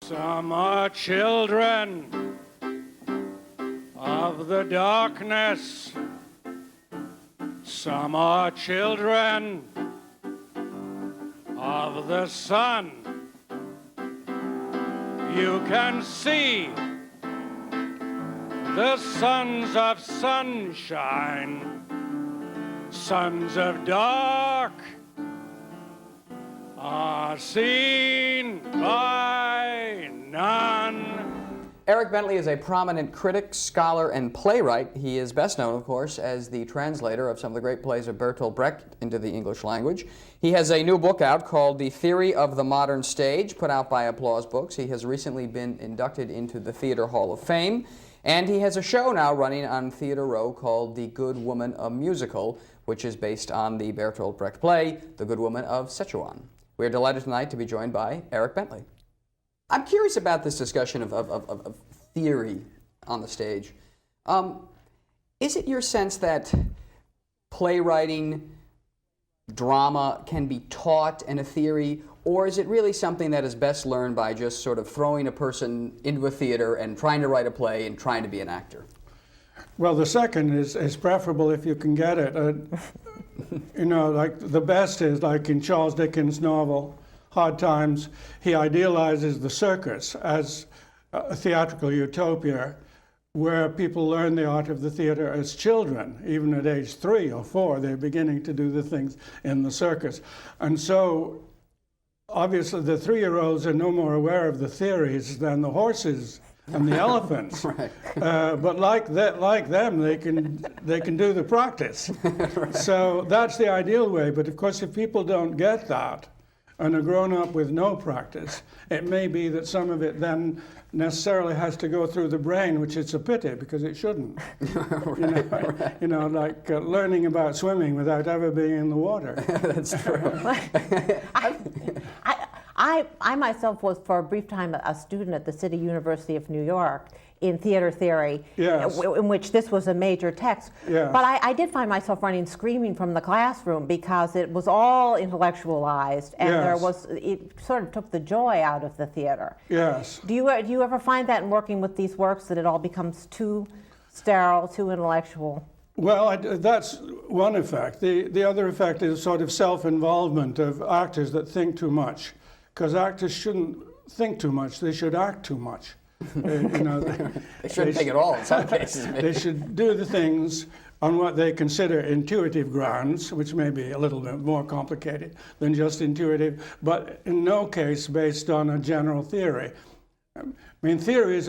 Some are children of the darkness. Some are children of the sun. You can see the sons of sunshine, sons of dark are seen by none. Eric Bentley is a prominent critic, scholar, and playwright. He is best known, of course, as the translator of some of the great plays of Bertolt Brecht into the English language. He has a new book out called The Theory of the Modern Stage, put out by Applause Books. He has recently been inducted into the Theater Hall of Fame, and he has a show now running on Theater Row called The Good Woman, a Musical, which is based on the Bertolt Brecht play, The Good Woman of Szechuan. We are delighted tonight to be joined by Eric Bentley. I'm curious about this discussion of theory on the stage. Is it your sense that playwriting, drama can be taught in a theory, or is it really something that is best learned by just sort of throwing a person into a theater and trying to write a play and trying to be an actor? Well, the second is preferable if you can get it. You know, like the best is like in Charles Dickens' novel, Hard Times, he idealizes the circus as a theatrical utopia where people learn the art of the theater as children. Even at age 3 or 4, they're beginning to do the things in the circus. And so, obviously, the 3-year-olds are no more aware of the theories than the horses and the elephants. Right. But like them, they can do the practice. Right. So that's the ideal way. But of course, if people don't get that and are grown up with no practice, it may be that some of it then necessarily has to go through the brain, which is a pity because it shouldn't. Right. You know, like learning about swimming without ever being in the water. That's true. I myself was for a brief time a student at the City University of New York in theater theory, yes, in which this was a major text. Yes. But I did find myself running screaming from the classroom because it was all intellectualized, and yes, it sort of took the joy out of the theater. Yes. Do you ever find that in working with these works that it all becomes too sterile, too intellectual? Well, that's one effect. The other effect is sort of self-involvement of actors that think too much. Because actors shouldn't think too much, they should act too much. You know, they shouldn't think at all in some cases. They should do the things on what they consider intuitive grounds, which may be a little bit more complicated than just intuitive, but in no case based on a general theory. I mean, theories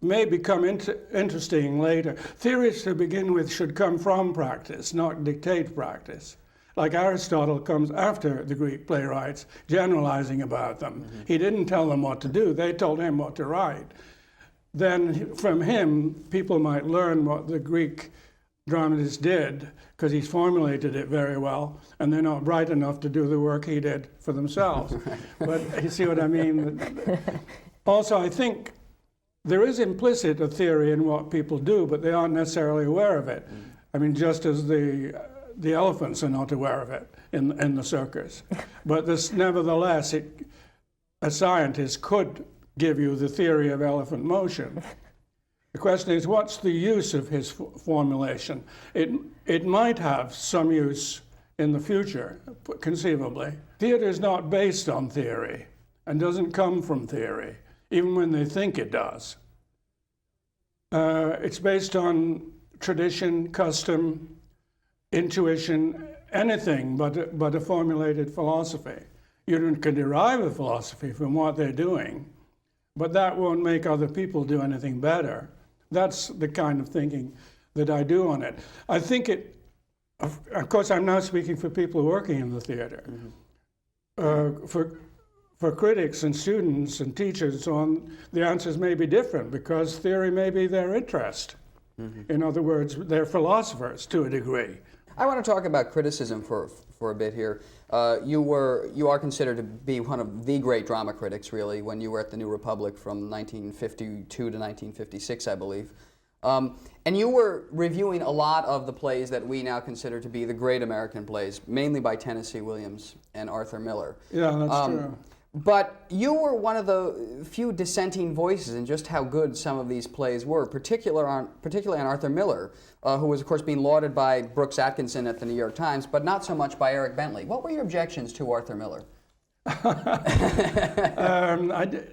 may become interesting later. Theories to begin with should come from practice, not dictate practice. Like Aristotle comes after the Greek playwrights, generalizing about them. Mm-hmm. He didn't tell them what to do, they told him what to write. Then from him, people might learn what the Greek dramatists did, because he's formulated it very well, and they're not bright enough to do the work he did for themselves. But you see what I mean? Also, I think there is implicit a theory in what people do, but they aren't necessarily aware of it. Mm-hmm. I mean, just as the elephants are not aware of it in the circus. But nevertheless, a scientist could give you the theory of elephant motion. The question is, what's the use of his formulation? It might have some use in the future, conceivably. Theater is not based on theory and doesn't come from theory, even when they think it does. It's based on tradition, custom, intuition, anything but a formulated philosophy. You can derive a philosophy from what they're doing, but that won't make other people do anything better. That's the kind of thinking that I do on it. I think of course, I'm now speaking for people working in the theater. Mm-hmm. For critics and students and teachers and so on, the answers may be different because theory may be their interest. Mm-hmm. In other words, they're philosophers to a degree. I want to talk about criticism for a bit here. You are considered to be one of the great drama critics, really, when you were at the New Republic from 1952 to 1956, I believe. And you were reviewing a lot of the plays that we now consider to be the great American plays, mainly by Tennessee Williams and Arthur Miller. Yeah, that's true. But you were one of the few dissenting voices in just how good some of these plays were, particularly on Arthur Miller, who was, of course, being lauded by Brooks Atkinson at the New York Times, but not so much by Eric Bentley. What were your objections to Arthur Miller?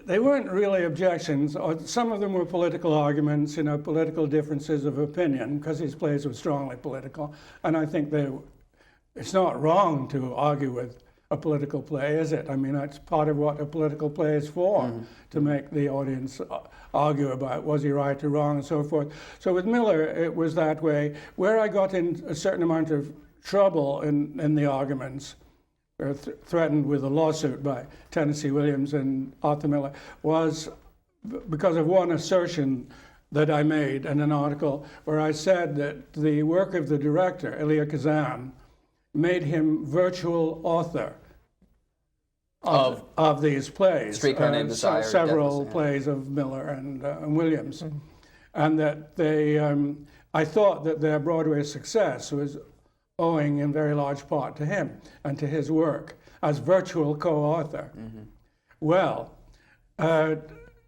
They weren't really objections. Some of them were political arguments, political differences of opinion, because his plays were strongly political. And I think it's not wrong to argue with a political play, is it? I mean, that's part of what a political play is for, to make the audience argue about was he right or wrong and so forth. So with Miller, it was that way. Where I got in a certain amount of trouble in the arguments, threatened with a lawsuit by Tennessee Williams and Arthur Miller, was because of one assertion that I made in an article where I said that the work of the director, Elia Kazan, made him virtual author of these plays. Streetcar Named Desire. Several plays of Miller and Williams. And that I thought that their Broadway success was owing in very large part to him and to his work as virtual co-author. Well,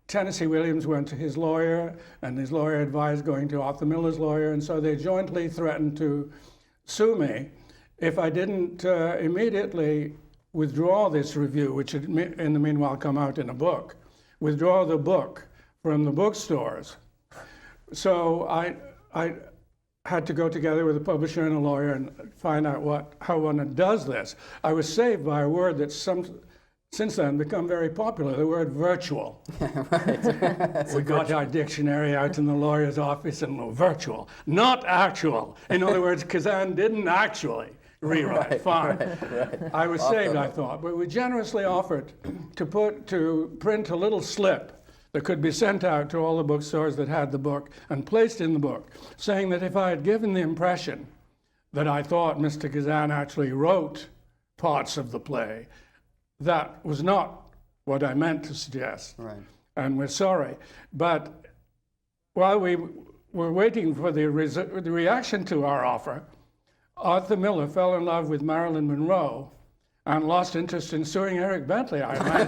Tennessee Williams went to his lawyer, and his lawyer advised going to Arthur Miller's lawyer, and so they jointly threatened to sue me if I didn't immediately withdraw this review, which had in the meanwhile come out in a book, withdraw the book from the bookstores. So I had to go together with a publisher and a lawyer and find out how one does this. I was saved by a word that's since then become very popular, the word virtual. We got our dictionary out in the lawyer's office and virtual, not actual. In other words, Kazan didn't actually rewrite. Fine. I was saved, I thought. But we generously offered to print a little slip that could be sent out to all the bookstores that had the book and placed in the book, saying that if I had given the impression that I thought Mr. Kazan actually wrote parts of the play, that was not what I meant to suggest. Right. And we're sorry. But while we were waiting for the reaction to our offer, Arthur Miller fell in love with Marilyn Monroe and lost interest in suing Eric Bentley, I imagine.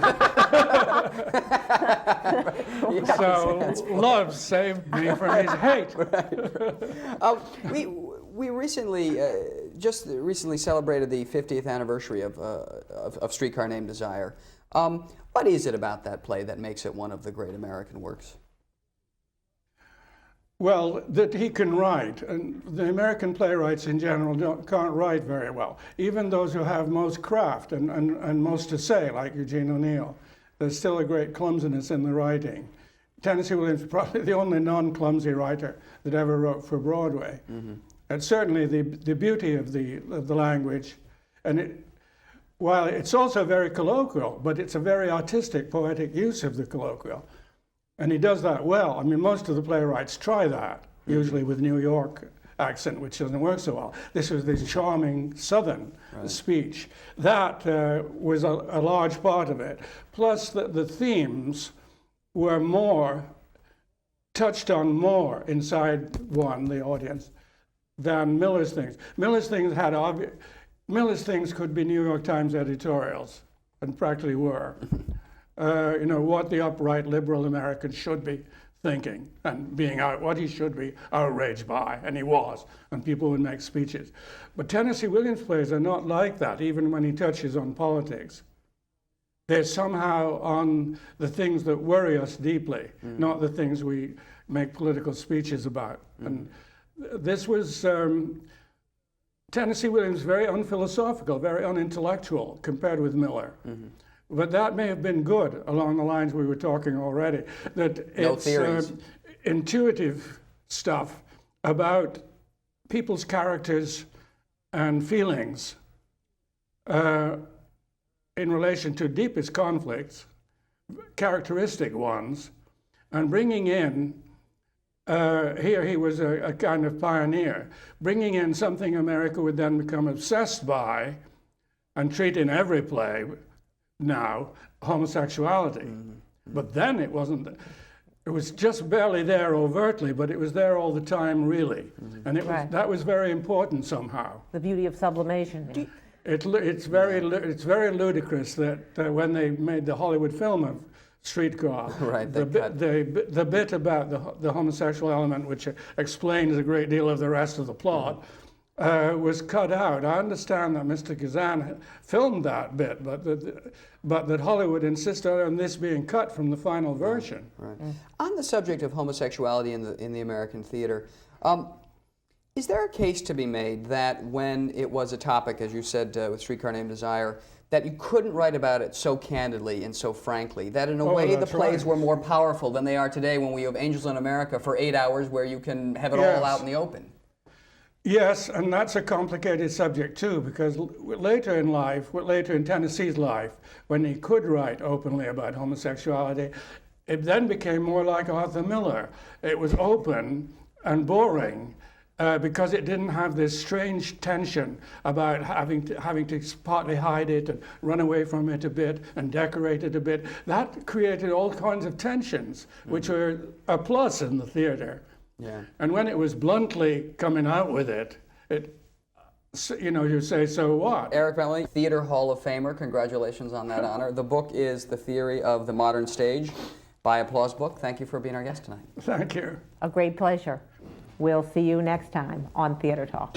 So love saved me from his hate. We recently, just recently celebrated the 50th anniversary of Streetcar Named Desire. What is it about that play that makes it one of the great American works? Well, that he can write, and the American playwrights in general can't write very well. Even those who have most craft and most to say, like Eugene O'Neill, there's still a great clumsiness in the writing. Tennessee Williams is probably the only non-clumsy writer that ever wrote for Broadway. And certainly the beauty of the language, and while it's also very colloquial, but it's a very artistic, poetic use of the colloquial. And he does that well. I mean, most of the playwrights try that, usually with New York accent, which doesn't work so well. This was this charming Southern speech. That was a large part of it. Plus, the themes were touched on more inside the audience, than Miller's things. Miller's things could be New York Times editorials, and practically were. What the upright liberal American should be thinking and what he should be outraged by, and he was, and people would make speeches. But Tennessee Williams plays are not like that, even when he touches on politics. They're somehow on the things that worry us deeply, not the things we make political speeches about. And this was Tennessee Williams, very unphilosophical, very unintellectual compared with Miller. But that may have been good along the lines we were talking already, that it's intuitive stuff about people's characters and feelings in relation to deepest conflicts, characteristic ones, and bringing in, here he was a kind of pioneer, bringing in something America would then become obsessed by and treat in every play now, homosexuality. But then it wasn't, it was just barely there overtly, but it was there all the time really. And that was very important somehow. The beauty of sublimation. It's very ludicrous that when they made the Hollywood film of Streetcar, Right, they the bit about the homosexual element, which explains a great deal of the rest of the plot, was cut out. I understand that Mr. Kazan filmed that bit, but that Hollywood insisted on this being cut from the final version. Right. On the subject of homosexuality in the American theater, is there a case to be made that when it was a topic, as you said with Streetcar Named Desire, that you couldn't write about it so candidly and so frankly, that in a way the that's plays right. were more powerful than they are today when we have Angels in America for 8 hours where you can have it all Yes. out in the open? Yes, and that's a complicated subject too, because later in life, later in Tennessee's life, when he could write openly about homosexuality, it then became more like Arthur Miller. It was open and boring because it didn't have this strange tension about having to partly hide it and run away from it a bit and decorate it a bit. That created all kinds of tensions, which were a plus in the theater. Yeah. And when it was bluntly coming out with it, you say, so what? Eric Bentley, Theater Hall of Famer, congratulations on that honor. The book is The Theory of the Modern Stage by Applause Book. Thank you for being our guest tonight. Thank you. A great pleasure. We'll see you next time on Theater Talk.